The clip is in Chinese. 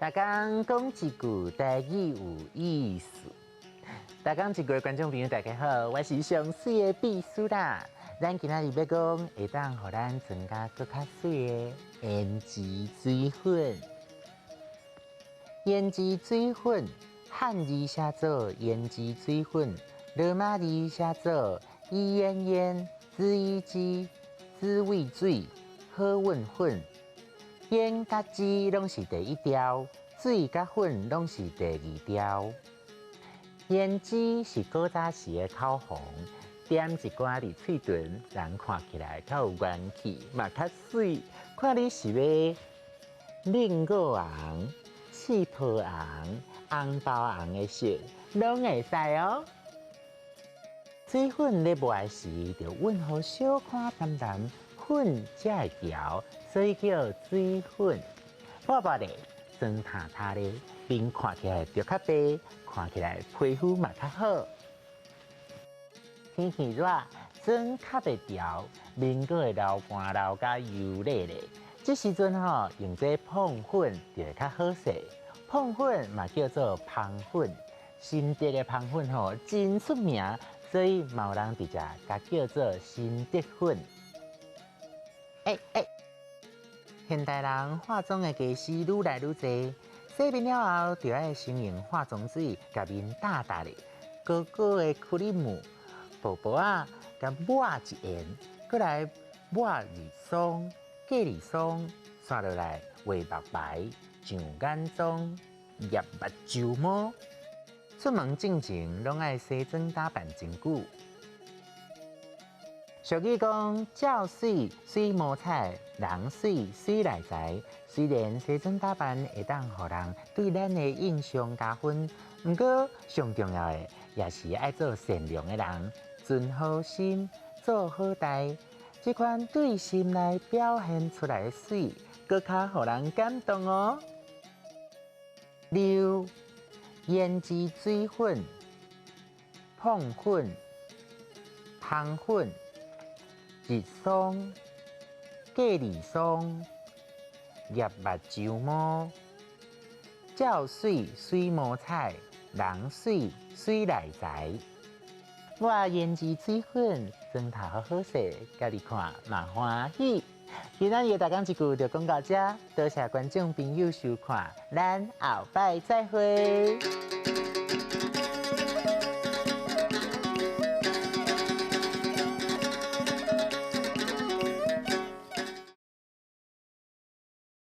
大家讲一句台语有意思。大家一句的观众朋友大家好，我是上水的秘书啦。咱今仔日要讲会当互咱增加更较水的胭脂水粉。胭脂水粉，汉字写作胭脂水粉，罗马字写作伊烟烟、滋伊滋、滋味水、好运粉。胭甲脂拢是第一条，水甲粉拢是第二条。胭脂是古早时的口红，点一寡伫嘴唇，人看起来较有元气，嘛较水。看你是要令果红、气泡红、红包红的色，拢会使哦。水粉咧抹时，就温和小看淡淡，粉才会调，所以叫水粉。薄薄的、酸塌塌的，面看起来就较白，看起来皮肤嘛较好。天气热，酸较袂调，面阁会流汗流甲油腻咧。这时阵用这碰粉就会较好势。碰粉嘛叫做芳粉，新竹的芳粉真出名，所以嘛有人直接甲叫做新竹粉。现代人化妆的技师愈来愈多，洗面了后就要先用化妆水，甲面大大的、高高的颗粒膜，薄薄甲抹一圆，过来抹二霜、隔二霜，刷落来画白白，上眼妆、腋目睭毛。出门进前拢爱洗妆打扮真久。俗语讲：照水水无彩，人水水来财。虽然洗妆打扮会当互人对咱的印象加分，不过上重要的也是爱做善良的人，存好心，做好代。这款对心内表现出来的水，更较互人感动哦。六、胭脂水粉、碰粉、芳粉。一霜、隔二霜、腋目睭毛，照水水无彩，人水水来财。我胭脂水粉装头好好势，家己看嘛欢喜。今仔日大家一句就讲到这，多谢观众朋友收看，咱后摆再会。